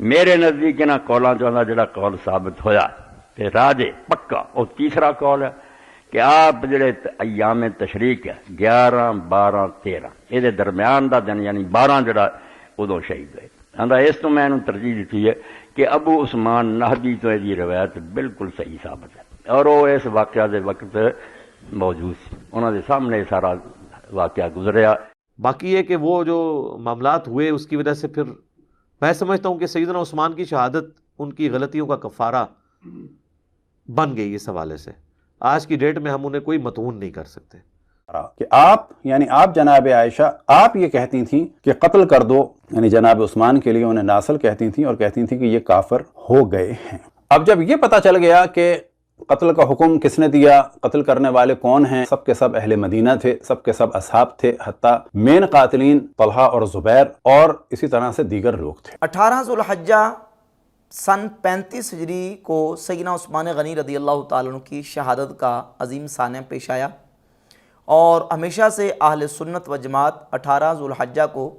میرے نزدیک انہاں قولاں چوں جڑا قول ثابت ہویا تے راجے پکا وہ تیسرا قول ہے کہ آپ جڑے ایام تشریق ہے 11 12 13 یہ درمیان دا دن یعنی 12 جڑا ادو شہید ہوئے آندا اس تو میں انہوں ترجیح دیتی ہے کہ ابو عثمان نہدی تو یہ روایت بالکل صحیح ثابت ہے اور وہ اس واقعہ دے وقت موجود سی انہوں دے سامنے سارا واقعہ گزریا۔ باقی یہ کہ وہ جو معاملات ہوئے اس کی وجہ سے پھر میں سمجھتا ہوں کہ سیدنا عثمان کی شہادت ان کی غلطیوں کا کفارہ بن گئی اس حوالے سے۔ آج کی ڈیٹ میں ہم انہیں کوئی متون نہیں کر سکتے کہ آپ جناب عائشہ آپ یہ کہتی تھیں کہ قتل کر دو، یعنی جناب عثمان کے لیے انہیں ناصل کہتی تھیں اور کہتی تھیں کہ یہ کافر ہو گئے ہیں۔ اب جب یہ پتہ چل گیا کہ قتل کا حکم کس نے دیا، قتل کرنے والے کون ہیں، سب کے سب اہل مدینہ تھے، سب کے سب اصحاب تھے، حتیٰ مین قاتلین طلحہ اور زبیر اور اسی طرح سے دیگر لوگ تھے۔ 18 ذو الحجہ سن 35 ہجری کو سیدنا عثمان غنی رضی اللہ تعالیٰ عنہ کی شہادت کا عظیم سانحہ پیش آیا، اور ہمیشہ سے اہل سنت و جماعت 18 ذو الحجہ کو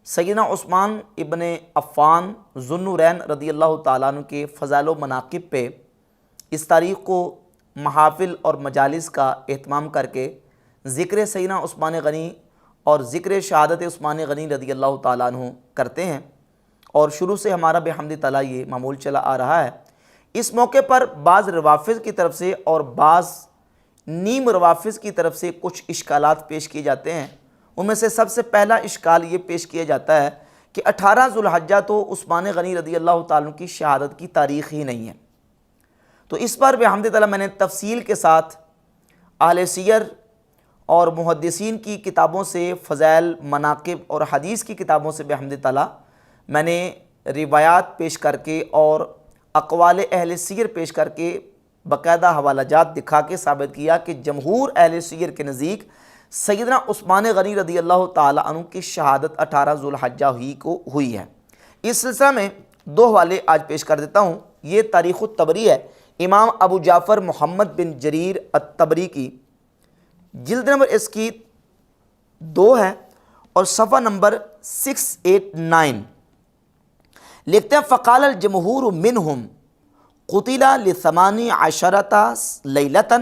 سیدنا عثمان ابن عفان ذو النورین رضی اللہ تعالیٰ عنہ کے فضائل و مناقب پہ اس تاریخ کو محافل اور مجالس کا اہتمام کر کے ذکر سیدنا عثمان غنی اور ذکر شہادت عثمان غنی رضی اللہ تعالیٰ عنہ کرتے ہیں، اور شروع سے ہمارا بحمد تعالیٰ یہ معمول چلا آ رہا ہے۔ اس موقع پر بعض روافظ کی طرف سے اور بعض نیم روافظ کی طرف سے کچھ اشکالات پیش کیے جاتے ہیں۔ ان میں سے سب سے پہلا اشکال یہ پیش کیا جاتا ہے کہ 18 ذو الحجہ تو عثمان غنی رضی اللہ تعالیٰ عنہ کی شہادت کی تاریخ ہی نہیں ہے۔ تو اس پر بحمد تعالیٰ میں نے تفصیل کے ساتھ اہل سیر اور محدثین کی کتابوں سے، فضائل مناقب اور حدیث کی کتابوں سے بحمد تعالیٰ میں نے روایات پیش کر کے اور اقوال اہل سیر پیش کر کے باقاعدہ حوالہ جات دکھا کے ثابت کیا کہ جمہور اہل سیر کے نزدیک سیدنا عثمان غنی رضی اللہ تعالیٰ عنہ کی شہادت 18 ذو الحجہ ہی کو ہوئی ہے۔ اس سلسلہ میں دو حوالے آج پیش کر دیتا ہوں۔ یہ تاریخ الطبری ہے، امام ابو جعفر محمد بن جریر الطبری کی، جلد نمبر اس کی 2 ہے اور صفحہ نمبر 689 لکھتے ہیں فقال الجمہور منہم قتل ل18 لیلۃ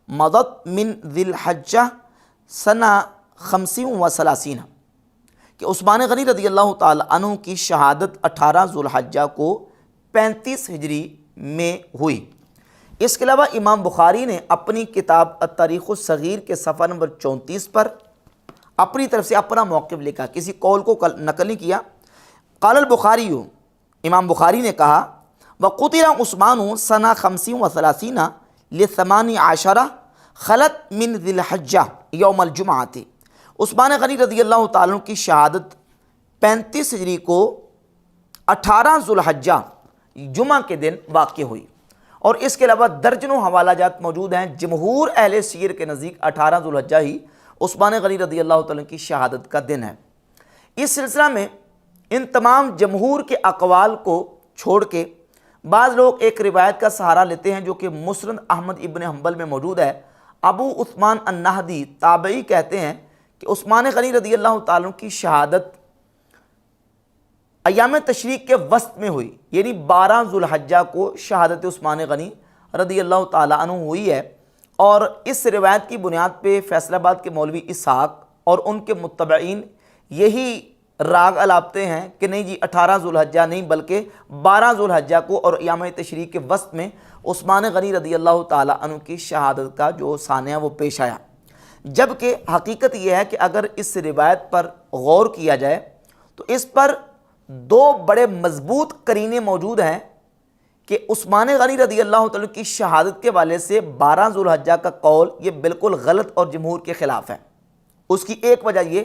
مضت من ذی الحجہ سنہ 35 کہ عثمان غنی رضی اللہ تعالیٰ عنہ کی شہادت 18 ذو الحجہ کو 35 ہجری میں ہوئی۔ اس کے علاوہ امام بخاری نے اپنی کتاب التاریخ الصغیر کے صفحہ نمبر 34 پر اپنی طرف سے اپنا موقف لکھا، کسی قول کو نقل نہیں کیا۔ قال البخاری، امام بخاری نے کہا وقتل عثمان سنہ 35 ل18 خلت من ذی الحجہ یوم الجمعہ، عثمان غنی رضی اللہ تعالیٰ عنہ کی شہادت 35 ہجری کو 18 ذو الحجہ جمعہ کے دن واقع ہوئی، اور اس کے علاوہ درجنوں حوالہ جات موجود ہیں۔ جمہور اہل سیر کے نزدیک 18 ذو الحجہ ہی عثمان غنی رضی اللہ تعالیٰ عنہ کی شہادت کا دن ہے۔ اس سلسلہ میں ان تمام جمہور کے اقوال کو چھوڑ کے بعض لوگ ایک روایت کا سہارا لیتے ہیں جو کہ مسند احمد ابن حنبل میں موجود ہے۔ ابو عثمان النہدی تابعی کہتے ہیں کہ عثمان غنی رضی اللہ تعالیٰ عنہ کی شہادت ایام تشریق کے وسط میں ہوئی، یعنی 12 ذو الحجہ کو شہادت عثمان غنی رضی اللہ تعالیٰ عنہ ہوئی ہے، اور اس روایت کی بنیاد پہ فیصل آباد کے مولوی اسحاق اور ان کے متبعین یہی راگ الاپتے ہیں کہ نہیں جی 18 ذو الحجہ نہیں بلکہ 12 ذو الحجہ کو اور ایام تشریق کے وسط میں عثمان غنی رضی اللہ تعالیٰ عنہ کی شہادت کا جو سانحہ وہ پیش آیا، جبکہ حقیقت یہ ہے کہ اگر اس روایت پر غور کیا جائے تو اس پر 2 بڑے مضبوط قرینے موجود ہیں کہ عثمان غنی رضی اللہ تعالیٰ کی شہادت کے والے سے 12 ذو الحجہ کا قول یہ بالکل غلط اور جمہور کے خلاف ہے۔ اس کی ایک وجہ یہ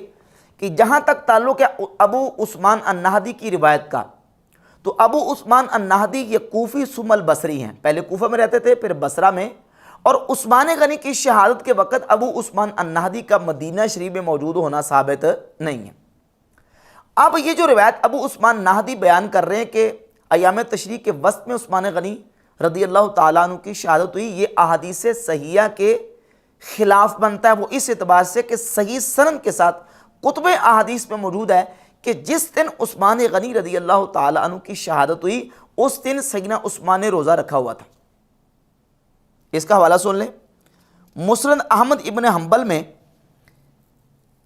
کہ جہاں تک تعلق ہے ابو عثمان النہدی کی روایت کا، تو ابو عثمان النہدی یہ کوفی ثم البصری ہیں، پہلے کوفہ میں رہتے تھے پھر بصرہ میں، اور عثمان غنی کی شہادت کے وقت ابو عثمان النہدی کا مدینہ شریف میں موجود ہونا ثابت نہیں ہے۔ اب یہ جو روایت ابو عثمان نہدی بیان کر رہے ہیں کہ ایام تشریق کے وسط میں عثمان غنی رضی اللہ تعالیٰ عنہ کی شہادت ہوئی، یہ احادیث صحیحہ کے خلاف بنتا ہے، وہ اس اعتبار سے کہ صحیح سند کے ساتھ کتب احادیث میں موجود ہے کہ جس دن عثمان غنی رضی اللہ تعالیٰ عنہ کی شہادت ہوئی اس دن سیدنا عثمان نے روزہ رکھا ہوا تھا۔ اس کا حوالہ سن لیں، مسند احمد ابن حنبل میں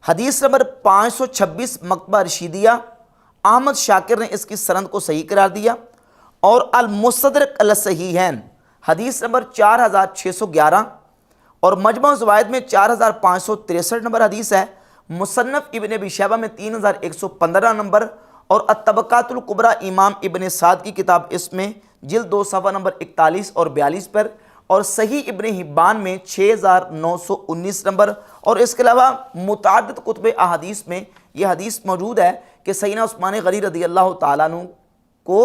حدیث نمبر 526 مکتبہ رشیدیہ، احمد شاکر نے اس کی سند کو صحیح قرار دیا، اور المستدرک علی الصحیحین حدیث نمبر 4611 اور مجمع الزوائد میں 4563 نمبر حدیث ہے، مصنف ابن ابی شیبہ میں 3115 نمبر، اور الطبقات الکبریٰ امام ابن سعد کی کتاب اس میں جلد 2 صفحہ نمبر 41 اور 42 پر، اور صحیح ابن حبان میں 6919 نمبر، اور اس کے علاوہ متعدد کتب احادیث میں یہ حدیث موجود ہے کہ سیدنا عثمان غنی رضی اللہ تعالیٰ عنہ کو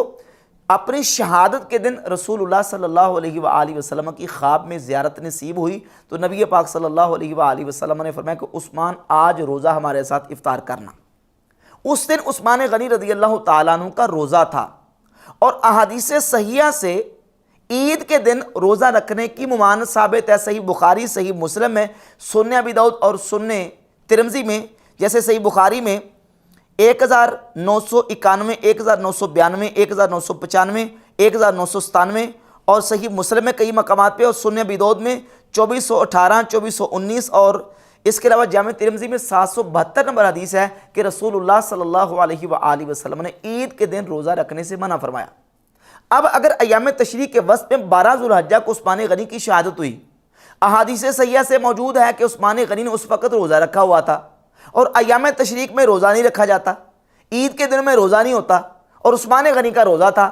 اپنی شہادت کے دن رسول اللہ صلی اللہ علیہ وآلہ وسلم کی خواب میں زیارت نصیب ہوئی، تو نبی پاک صلی اللہ علیہ وآلہ وسلم نے فرمایا کہ عثمان آج روزہ ہمارے ساتھ افطار کرنا۔ اس دن عثمان غنی رضی اللہ تعالیٰ عنہ کا روزہ تھا، اور احادیث صحیحہ سے عید کے دن روزہ رکھنے کی ممانعت ثابت ہے۔ صحیح بخاری، صحیح مسلم میں، سنن ابی داؤد اور سنن ترمذی میں، جیسے صحیح بخاری میں 1991، 1992، 1995، 1997، اور صحیح مسلم میں کئی مقامات پہ، اور سنن ابی داؤد میں 2418، 2419، اور اس کے علاوہ جامع ترمذی میں 772 نمبر حدیث ہے کہ رسول اللہ صلی اللہ علیہ وآلہ وسلم نے عید کے دن روزہ رکھنے سے منع فرمایا۔ اب اگر ایام تشریق کے وسط میں 12 ذوالحجہ کو عثمان غنی کی شہادت ہوئی، احادیث صحیحہ سے موجود ہے کہ عثمان غنی نے اس وقت روزہ رکھا ہوا تھا، اور ایام تشریق میں روزہ نہیں رکھا جاتا، عید کے دن میں روزہ نہیں ہوتا، اور عثمان غنی کا روزہ تھا،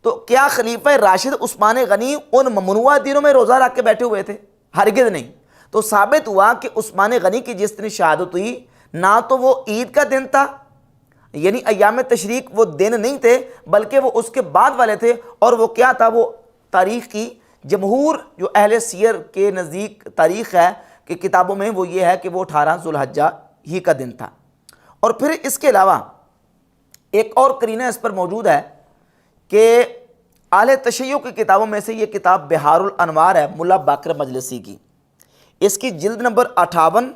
تو کیا خلیفہ راشد عثمان غنی ان ممنوعہ دنوں میں روزہ رکھ کے بیٹھے ہوئے تھے؟ ہرگز نہیں۔ تو ثابت ہوا کہ عثمان غنی کی جس دن شہادت ہوئی نہ تو وہ عید کا دن تھا، یعنی ایام تشریق وہ دن نہیں تھے، بلکہ وہ اس کے بعد والے تھے، اور وہ کیا تھا؟ وہ تاریخ کی جمہور جو اہل سیر کے نزدیک تاریخ ہے کہ کتابوں میں وہ یہ ہے کہ وہ 18 ذوالحجہ ہی کا دن تھا۔ اور پھر اس کے علاوہ ایک اور قرینہ اس پر موجود ہے کہ اہل تشیع کی کتابوں میں سے یہ کتاب بہار الانوار ہے ملا باقر مجلسی کی، اس کی جلد نمبر 58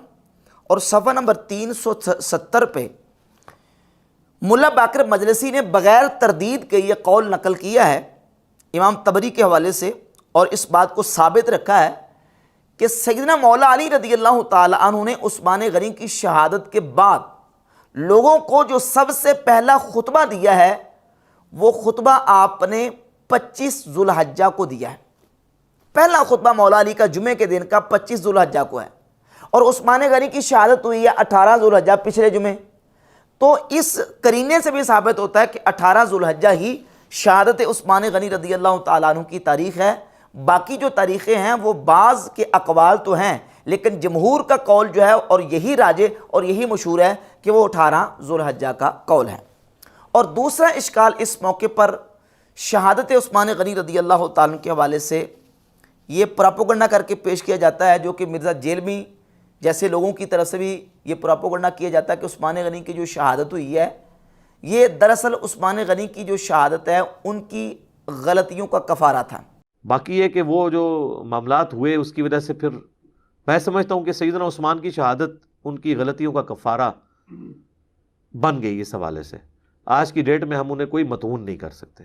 اور صفحہ نمبر 370 پہ ملا باقر مجلسی نے بغیر تردید کے یہ قول نقل کیا ہے امام طبری کے حوالے سے، اور اس بات کو ثابت رکھا ہے کہ سیدنا مولا علی رضی اللہ تعالی عنہ نے عثمان غنی کی شہادت کے بعد لوگوں کو جو سب سے پہلا خطبہ دیا ہے وہ خطبہ آپ نے 25 ذوالحجہ کو دیا ہے۔ پہلا خطبہ مولا علی کا جمعے کے دن کا 25 ذوالحجہ کو ہے، اور عثمان غنی کی شہادت ہوئی ہے 18 ذوالحجہ پچھلے جمعے۔ تو اس قرینے سے بھی ثابت ہوتا ہے کہ 18 ذوالحجہ ہی شہادت عثمان غنی رضی اللہ تعالیٰ عنہ کی تاریخ ہے۔ باقی جو تاریخیں ہیں وہ بعض کے اقوال تو ہیں، لیکن جمہور کا قول جو ہے اور یہی راجح اور یہی مشہور ہے کہ وہ 18 ذوالحجہ کا قول ہے۔ اور دوسرا اشکال اس موقع پر شہادت عثمان غنی رضی اللہ تعالیٰ عنہ کے حوالے سے یہ پراپوگنڈا کر کے پیش کیا جاتا ہے، جو کہ مرزا جیلمی جیسے لوگوں کی طرف سے بھی یہ پراپوگنڈا کیا جاتا ہے کہ عثمان غنی کی جو شہادت ہوئی ہے یہ دراصل عثمان غنی کی جو شہادت ہے ان کی غلطیوں کا کفارہ تھا۔ باقی یہ کہ وہ جو معاملات ہوئے اس کی وجہ سے پھر میں سمجھتا ہوں کہ سیدنا عثمان کی شہادت ان کی غلطیوں کا کفارہ بن گئی اس حوالے سے۔ آج کی ڈیٹ میں ہم انہیں کوئی متون نہیں کر سکتے،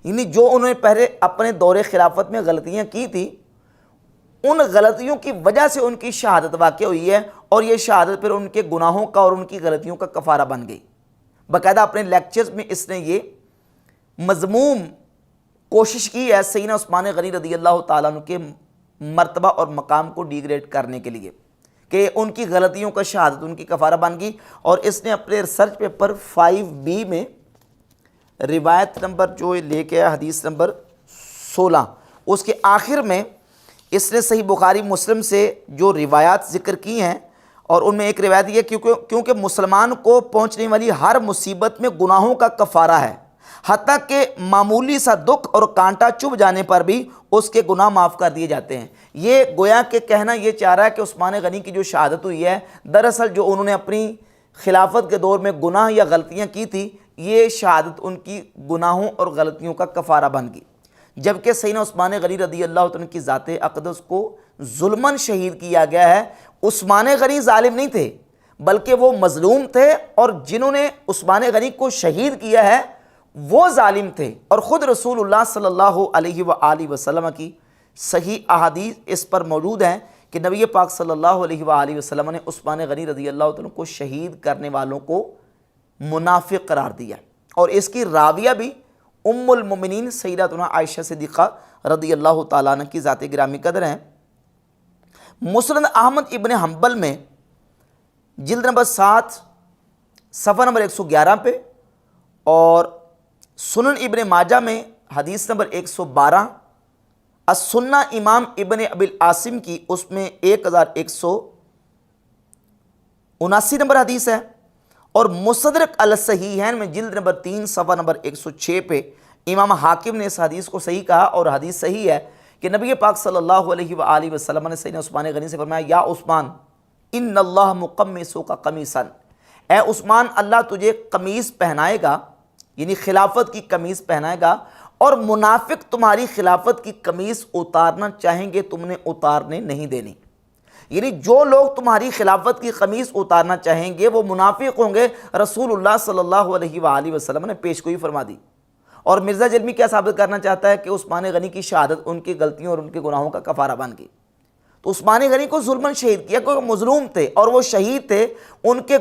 یعنی جو انہوں نے پہلے اپنے دور خلافت میں غلطیاں کی تھی ان غلطیوں کی وجہ سے ان کی شہادت واقع ہوئی ہے، اور یہ شہادت پھر ان کے گناہوں کا اور ان کی غلطیوں کا کفارہ بن گئی۔ باقاعدہ اپنے لیکچرز میں اس نے یہ مذموم کوشش کی ہے سیدنا عثمان غنی رضی اللہ تعالیٰ عنہ کے مرتبہ اور مقام کو ڈیگریڈ کرنے کے لیے کہ ان کی غلطیوں کا شہادت ان کی کفارہ بن گئی۔ اور اس نے اپنے ریسرچ پیپر 5B میں روایت نمبر جو لے کے آیا حدیث نمبر 16 اس کے آخر میں اس نے صحیح بخاری مسلم سے جو روایات ذکر کی ہیں، اور ان میں ایک روایت یہ کیونکہ مسلمان کو پہنچنے والی ہر مصیبت میں گناہوں کا کفارہ ہے، حتیٰ کہ معمولی سا دکھ اور کانٹا چبھ جانے پر بھی اس کے گناہ معاف کر دیے جاتے ہیں۔ یہ گویا کہ کہنا یہ چاہ رہا ہے کہ عثمان غنی کی جو شہادت ہوئی ہے دراصل جو انہوں نے اپنی خلافت کے دور میں گناہ یا غلطیاں کی تھی یہ شہادت ان کی گناہوں اور غلطیوں کا کفارہ بن گئی، جبکہ سیدنا عثمان غنی رضی اللہ عنہ کی ذات اقدس کو ظلماً شہید کیا گیا ہے۔ عثمان غنی ظالم نہیں تھے، بلکہ وہ مظلوم تھے، اور جنہوں نے عثمان غنی کو شہید کیا ہے وہ ظالم تھے۔ اور خود رسول اللہ صلی اللہ علیہ وآلہ وسلم کی صحیح احادیث اس پر موجود ہیں کہ نبی پاک صلی اللہ علیہ وآلہ وسلم نے عثمان غنی رضی اللہ عنہ کو شہید کرنے والوں کو منافق قرار دیا، اور اس کی راویہ بھی ام المومنین سیدتنا عائشہ صدیقہ رضی اللہ تعالیٰ عنہ کی ذات گرامی قدر ہیں۔ مسند احمد ابن حنبل میں جلد نمبر 7 صفحہ نمبر 111 پہ، اور سنن ابن ماجہ میں حدیث نمبر 112، السنہ امام ابن ابی العاصم کی اس میں 1179 نمبر حدیث ہے، اور مستدرک الصحیحین میں جلد نمبر 3 صفحہ نمبر 106 پہ امام حاکم نے اس حدیث کو صحیح کہا، اور حدیث صحیح ہے کہ نبی پاک صلی اللہ علیہ وآلہ وسلم نے سیدنا عثمان غنی سے فرمایا، یا عثمان ان اللہ مقمصک قمیصا، اے عثمان اللہ تجھے قمیص پہنائے گا، یعنی خلافت کی قمیص پہنائے گا، اور منافق تمہاری خلافت کی قمیص اتارنا چاہیں گے، تم نے اتارنے نہیں دینی۔ یعنی جو لوگ تمہاری خلافت کی قمیص اتارنا چاہیں گے وہ منافق ہوں گے، رسول اللہ صلی اللہ علیہ وآلہ وسلم نے پیشگوئی فرما دی۔ اور مرزا جلمی کیا ثابت کرنا چاہتا ہے کہ عثمان غنی کی شہادت ان کی غلطیوں اور ان کے گناہوں کا کفارہ بن گئی۔ تو عثمان غنی کو ظلماً شہید کیا، کیونکہ مظلوم تھے اور وہ شہید تھے، ان کے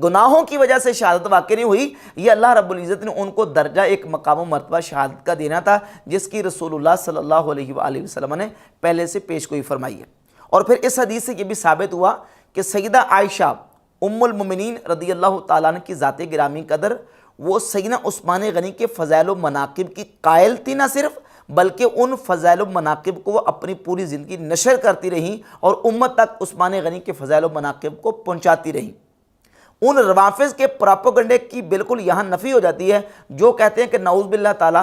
گناہوں کی وجہ سے شہادت واقع نہیں ہوئی، یہ اللہ رب العزت نے ان کو درجہ ایک مقام و مرتبہ شہادت کا دینا تھا، جس کی رسول اللہ صلی اللہ علیہ وآلہ وسلم نے پہلے سے پیشگوئی فرمائی ہے۔ اور پھر اس حدیث سے یہ بھی ثابت ہوا کہ سیدہ عائشہ ام المومنین رضی اللہ تعالیٰ عنہ کی ذات گرامی قدر وہ سیدنا عثمان غنی کے فضائل و مناقب کی قائل تھی، نہ صرف بلکہ ان فضائل و مناقب کو وہ اپنی پوری زندگی نشر کرتی رہیں اور امت تک عثمان غنی کے فضائل و مناقب کو پہنچاتی رہیں۔ ان روافظ کے پراپوگنڈے کی بالکل یہاں نفی ہو جاتی ہے جو کہتے ہیں کہ نعوذ باللہ تعالیٰ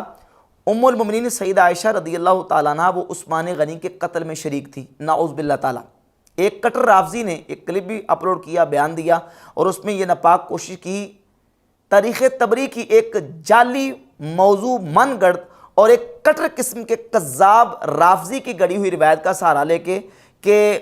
ام المومنین سیدہ عائشہ رضی اللہ تعالیٰ عنہ وہ عثمان غنی کے قتل میں شریک تھی، نعوذ باللہ تعالیٰ۔ ایک کٹر رافضی نے ایک کلپ بھی اپلوڈ کیا، بیان دیا، اور اس میں یہ ناپاک کوشش کی تاریخ تبری کی ایک جعلی موضوع من گڑھ اور ایک کٹر قسم کے کذاب رافضی کی گڑی ہوئی روایت کا سہارا لے کے کہ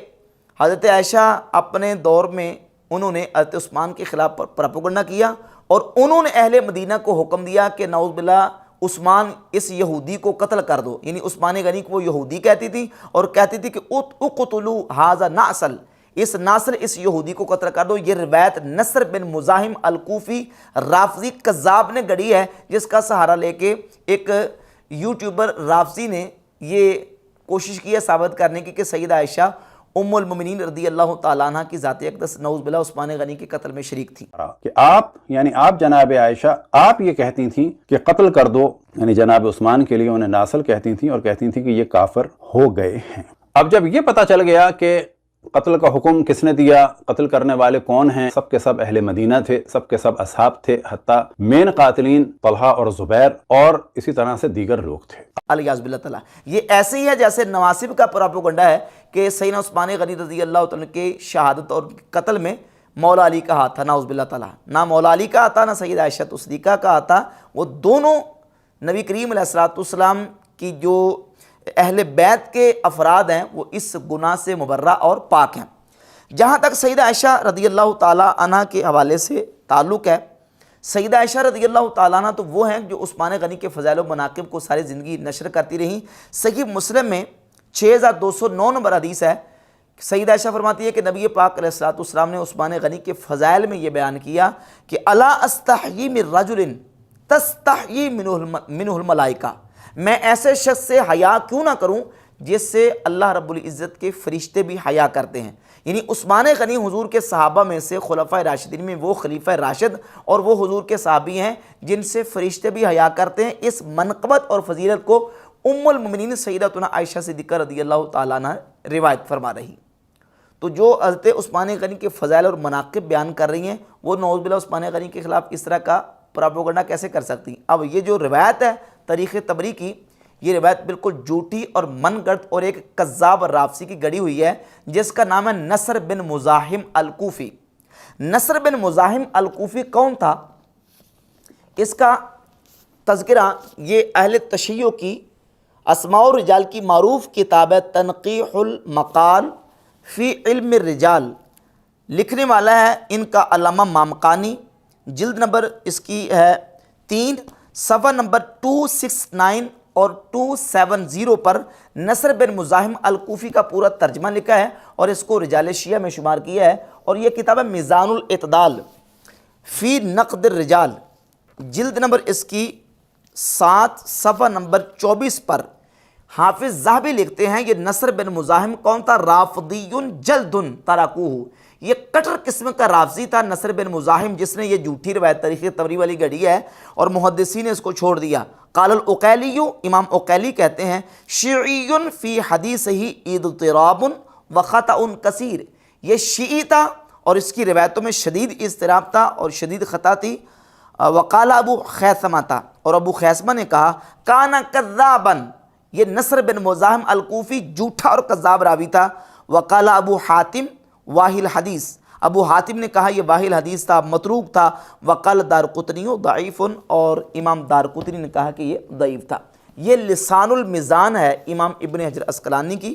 حضرت عائشہ اپنے دور میں انہوں نے حضرت عثمان کے خلاف پروپیگنڈا کیا، اور انہوں نے اہل مدینہ کو حکم دیا کہ نعوذ باللہ عثمان اس یہودی کو قتل کر دو، یعنی عثمان غنی کو وہ یہودی کہتی تھی، اور کہتی تھی کہ اقتلوا ھذا ناصل، اس ناصر اس یہودی کو قتل کر دو۔ یہ روایت نصر بن مزاحم الکوفی رافضی کذاب نے گڑی ہے، جس کا سہارا لے کے ایک یوٹیوبر رافضی نے یہ کوشش کی ہے ثابت کرنے کی کہ سیدہ عائشہ ام المومنین رضی اللہ تعالیٰ عنہ کی ذات اقدس نعوذ باللہ عثمان غنی کے قتل میں شریک تھی۔ کہ آپ جناب عائشہ آپ یہ کہتی تھیں کہ قتل کر دو، یعنی جناب عثمان کے لیے انہیں ناصل کہتی تھیں، اور کہتی تھیں کہ یہ کافر ہو گئے ہیں۔ اب جب یہ پتہ چل گیا کہ قتل کا حکم کس نے دیا، قتل کرنے والے کون ہیں، سب کے سب اہل مدینہ تھے، سب کے سب اصحاب تھے، حتیٰ مین قاتلین طلحہ اور زبیر اور اسی طرح سے دیگر لوگ تھے۔ الیاذ باللہ تعالیٰ، یہ ایسے ہی ہے جیسے نواسب کا پروپیگنڈا ہے کہ سیدنا عثمان غنی رضی اللہ تعالیٰ کے شہادت اور قتل میں مولا علی کا ہاتھ تھا، نعوذ باللہ تعالیٰ۔ نہ مولا علی کا ہاتھ تھا، نہ سیدہ عائشہ صدیقہ کا ہاتھ تھا، وہ دونوں نبی کریم علیہ السلام کی جو اہل بیت کے افراد ہیں وہ اس گناہ سے مبرہ اور پاک ہیں۔ جہاں تک سیدہ عائشہ رضی اللہ تعالیٰ عنہ کے حوالے سے تعلق ہے، سیدہ عائشہ رضی اللہ تعالیٰ عنہ تو وہ ہیں جو عثمان غنی کے فضائل و مناقب کو ساری زندگی نشر کرتی رہیں۔ صحیح مسلم میں 6209 نمبر حدیث ہے، سیدہ عائشہ فرماتی ہے کہ نبی پاک علیہ السلام نے عثمان غنی کے فضائل میں یہ بیان کیا کہ الا استحیی من رجل تستحیی منہ الملائکہ، میں ایسے شخص سے حیا کیوں نہ کروں جس سے اللہ رب العزت کے فرشتے بھی حیا کرتے ہیں۔ یعنی عثمان غنی حضور کے صحابہ میں سے خلفائے راشدین میں وہ خلیفہ راشد اور وہ حضور کے صحابی ہیں جن سے فرشتے بھی حیا کرتے ہیں۔ اس منقبت اور فضیلت کو ام المومنین سیدتنا عائشہ صدیقہ رضی اللہ تعالیٰ عنہ روایت فرما رہی۔ تو جو حضرت عثمان غنی کے فضائل اور مناقب بیان کر رہی ہیں وہ نعوذ باللہ عثمان غنی کے خلاف اس طرح کا پروپیگنڈا کیسے کر سکتی؟ اب یہ جو روایت ہے تاریخ تبری کی، یہ روایت بالکل جھوٹی اور من گڑھ اور ایک کذاب رافضی کی گڑی ہوئی ہے جس کا نام ہے نصر بن مزاحم الکوفی۔ نصر بن مزاحم الکوفی کون تھا؟ اس کا تذکرہ یہ اہل تشیع کی اسماء الرجال کی معروف کتاب ہے تنقیح المقال فی علم الرجال لکھنے والا ہے ان کا علامہ مامقانی، جلد نمبر اس کی ہے 3، صفحہ نمبر 269 اور 270 پر نصر بن مزاحم الکوفی کا پورا ترجمہ لکھا ہے اور اس کو رجال شیعہ میں شمار کیا ہے، اور یہ کتاب ہے میزان الاعتدال فی نقد الرجال، جلد نمبر اس کی 7 صفحہ نمبر 24 پر حافظ ذہبی لکھتے ہیں یہ نصر بن مزاحم کون تھا؟ رافضی جلد ترکوہ، یہ کٹر قسم کا رافضی تھا نصر بن مزاحم، جس نے یہ جھوٹی روایت تاریخ طبری والی گھڑی ہے اور محدثین نے اس کو چھوڑ دیا۔ قال العقیلی، امام عقیلی کہتے ہیں شیعی فی حدیثہ اضطراب و خطأ کثیر، یہ شیعی تھا اور اس کی روایتوں میں شدید اضطراب تھا اور شدید خطا تھی۔ وقال ابو خیثمہ تھا، اور ابو خیثمہ نے کہا کانا کذابا، یہ نصر بن مزاحم الکوفی جھوٹا اور کذاب راوی تھا۔ وقال ابو حاتم واہی الحدیث، ابو حاتم نے کہا یہ واہی الحدیث تھا، متروک تھا۔ وقال دارقطنی ضعیف، اور امام دارقطنی نے کہا کہ یہ ضعیف تھا۔ یہ لسان المیزان ہے امام ابن حجر عسقلانی کی،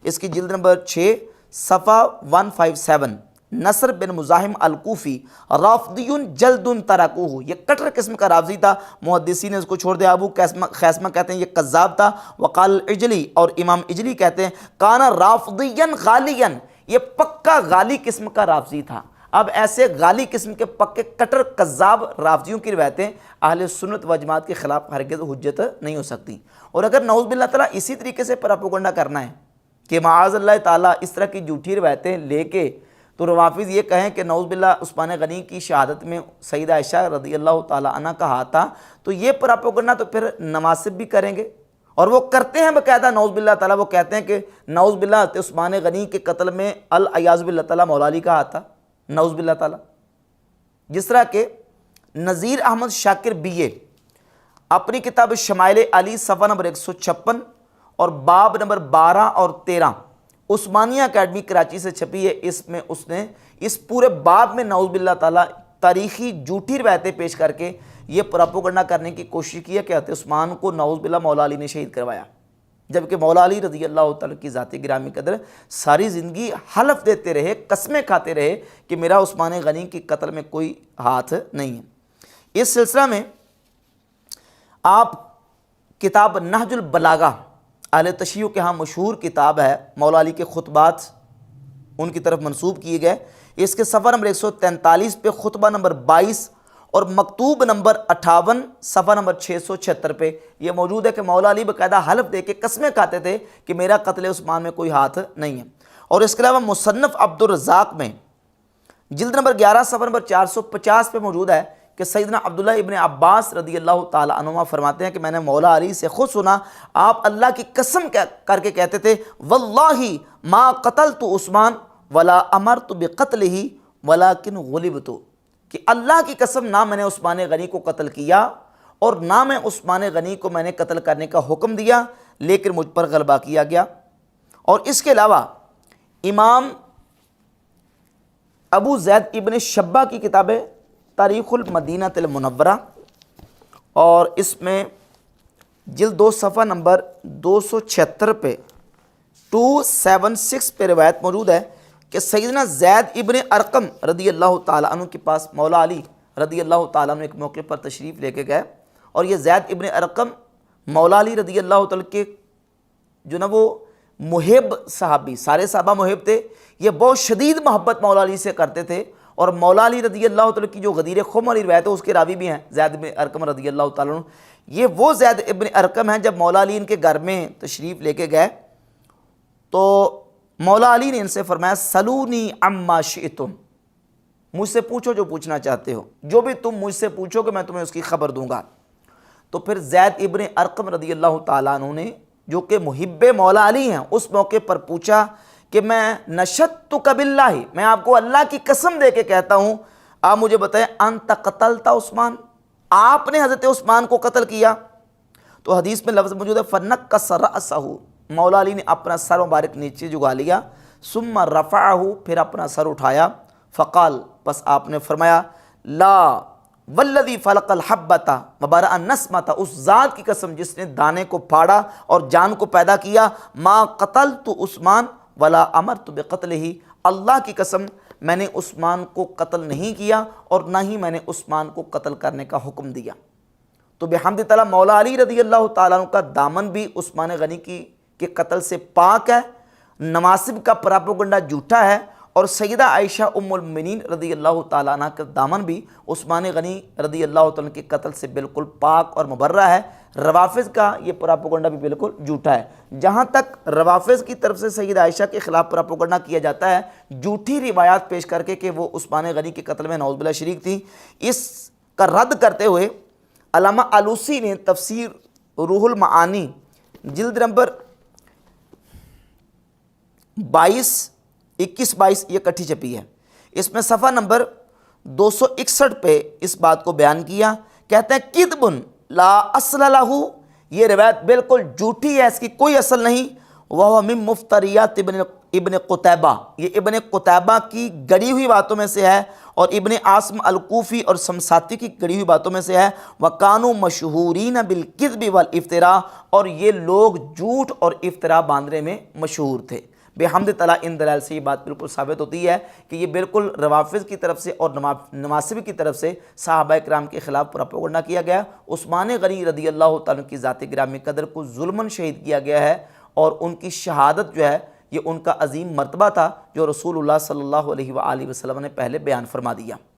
اس کی جلد نمبر 6 صفحہ 157، نصر بن مزاحم الکوفی رافضی جلد ترکوہ، یہ کٹر قسم کا رافضی تھا، محدثین نے اس کو چھوڑ دیا۔ ابو خیثمہ کہتے ہیں یہ کذاب تھا۔ وقال الاجلی، اور امام اجلی کہتے ہیں کانا رافضیا غالیا، یہ پکا غالی قسم کا رافضی تھا۔ اب ایسے غالی قسم کے پکے کٹر کذاب رافضیوں کی روایتیں اہل سنت و جماعت کے خلاف ہرگز حجت نہیں ہو سکتی، اور اگر نعوذ باللہ تعالیٰ اسی طریقے سے پراپوگنڈا کرنا ہے کہ معاذ اللہ تعالیٰ اس طرح کی جھوٹی روایتیں لے کے تو روافظ یہ کہیں کہ نعوذ باللہ عثمان غنی کی شہادت میں سیدہ عائشہ رضی اللہ تعالیٰ عنہ کا ہاتھ تھا، تو یہ پراپوگنڈا تو پھر نواسب بھی کریں گے، اور وہ کرتے ہیں باقاعدہ نعوذ باللہ تعالیٰ، وہ کہتے ہیں کہ نعوذ باللہ عثمان غنی کے قتل میں العیاذ باللہ تعالیٰ مولا علی کا ہاتھ تھا، نعوذ باللہ تعالیٰ۔ جس طرح کہ نذیر احمد شاکر BA اپنی کتاب شمائل علی صفحہ نمبر 156 اور باب نمبر 12 اور 13 عثمانیہ اکیڈمی کراچی سے چھپی ہے، اس میں اس نے اس پورے باب میں نعوذ باللہ تعالیٰ تاریخی جھوٹی روایتیں پیش کر کے یہ پراپوگنڈا کرنے کی کوشش کی ہے کہ حضرت عثمان کو نعوذ باللہ مولا علی نے شہید کروایا، جبکہ مولا علی رضی اللہ تعالیٰ کی ذات گرامی قدر ساری زندگی حلف دیتے رہے، قسمیں کھاتے رہے کہ میرا عثمان غنی کی قتل میں کوئی ہاتھ نہیں ہے۔ اس سلسلہ میں آپ کتاب نہج البلاغہ اہل تشیع کے ہاں مشہور کتاب ہے، مولا علی کے خطبات ان کی طرف منسوب کیے گئے، اس کے صفحہ نمبر 143 پہ خطبہ نمبر 22 اور مکتوب نمبر 58 صفحہ نمبر 676 پہ یہ موجود ہے کہ مولا علی باقاعدہ حلف دے کے قسمیں کھاتے تھے کہ میرا قتل عثمان میں کوئی ہاتھ نہیں ہے۔ اور اس کے علاوہ مصنف عبد الرزاق میں جلد نمبر 11 صفحہ نمبر 450 پہ موجود ہے کہ سیدنا عبداللہ ابن عباس رضی اللہ تعالی عنہما فرماتے ہیں کہ میں نے مولا علی سے خود سنا، آپ اللہ کی قسم کر کے کہتے تھے واللہ ما قتلت عثمان ولا امرت بقتلہ ولکن غلبت، کہ اللہ کی قسم نہ میں نے عثمان غنی کو قتل کیا اور نہ میں عثمان غنی کو میں نے قتل کرنے کا حکم دیا، لیکن مجھ پر غلبہ کیا گیا۔ اور اس کے علاوہ امام ابو زید ابن شبہ کی کتاب ہے تاریخ المدینہ المنورہ، اور اس میں جلد 2 صفحہ نمبر 276 پہ 276 پہ روایت موجود ہے کہ سیدنا زید ابن ارقم رضی اللہ تعالیٰ عنہ کے پاس مولا علی رضی اللہ تعالیٰ عنہ ایک موقع پر تشریف لے کے گئے، اور یہ زید ابن ارقم مولا علی رضی اللہ تعالیٰ کے جو نا وہ محب صحابی، سارے صحابہ محب تھے، یہ بہت شدید محبت مولا علی سے کرتے تھے، اور مولا علی رضی اللہ تعالیٰ کی جو غدیر خم والی روایت ہے اس کے راوی بھی ہیں زید ابن ارقم رضی اللہ تعالیٰ عنہ۔ یہ وہ زید ابن ارقم ہیں جب مولا علی ان کے گھر میں تشریف لے کے گئے تو مولا علی نے ان سے فرمایا سلونی عما شئتم، مجھ سے پوچھو جو پوچھنا چاہتے ہو، جو بھی تم مجھ سے پوچھو کہ میں تمہیں اس کی خبر دوں گا۔ تو پھر زید ابن ارقم رضی اللہ تعالیٰ عنہ نے جو کہ محب مولا علی ہیں اس موقع پر پوچھا کہ میں نشدتک باللہ، میں آپ کو اللہ کی قسم دے کے کہتا ہوں، آپ مجھے بتائیں انت قتلت عثمان، آپ نے حضرت عثمان کو قتل کیا؟ تو حدیث میں لفظ موجود ہے فنکس رأسہ، مولا علی نے اپنا سر مبارک نیچے جھکا لیا، ثم رفعہ، پھر اپنا سر اٹھایا، فقال، بس آپ نے فرمایا لا والذی فلق الحبۃ وبرأ النسمۃ، اس ذات کی قسم جس نے دانے کو پھاڑا اور جان کو پیدا کیا، ما قتلت عثمان ولا امرت بقتلہ، اللہ کی قسم میں نے عثمان کو قتل نہیں کیا اور نہ ہی میں نے عثمان کو قتل کرنے کا حکم دیا۔ تو بحمد تعالیٰ مولا علی رضی اللہ تعالیٰ عنہ کا دامن بھی عثمان غنی کے قتل سے پاک ہے، نواسب کا پراپوگنڈا جھوٹا ہے، اور سیدہ عائشہ ام المؤمنین رضی اللہ تعالیٰ عنہ کا دامن بھی عثمان غنی رضی اللہ تعالیٰ عنہ کے قتل سے بالکل پاک اور مبرہ ہے۔ روافظ کا یہ پراپوگنڈا بھی بالکل جھوٹا ہے۔ جہاں تک روافظ کی طرف سے سیدہ عائشہ کے خلاف پراپوگنڈا کیا جاتا ہے جھوٹی روایات پیش کر کے کہ وہ عثمان غنی کے قتل میں نعوذ باللہ شریک تھی، اس کا رد کرتے ہوئے علامہ آلوسی نے تفسیر روح المعانی جلد نمبر 21-22 یہ کٹھی چھپی ہے، اس میں صفحہ نمبر 261 پہ اس بات کو بیان کیا۔ کہتے ہیں کذب لا اصل لہ، یہ روایت بالکل جھوٹی ہے، اس کی کوئی اصل نہیں۔ وہ من مفتریات ابن قتیبہ، یہ ابن قتیبہ کی گڑی ہوئی باتوں میں سے ہے، اور ابن عاصم الکوفی اور سمساتی کی گڑی ہوئی باتوں میں سے ہے۔ وَكَانُوا مَشْهُورِينَ بِالْكِذْبِ وَالْإِفْتِرَاءِ، اور یہ لوگ جھوٹ اور افطرا باندھنے میں مشہور تھے۔ بحمد تعالیٰ ان دلائل سے یہ بات بالکل ثابت ہوتی ہے کہ یہ بالکل روافظ کی طرف سے اور نواسب کی طرف سے صحابہ کرام کے خلاف پروپیگنڈا کیا گیا۔ عثمان غنی رضی اللہ تعالیٰ کی ذات گرامی قدر کو ظلماً شہید کیا گیا ہے، اور ان کی شہادت جو ہے یہ ان کا عظیم مرتبہ تھا جو رسول اللہ صلی اللہ علیہ وآلہ وسلم نے پہلے بیان فرما دیا۔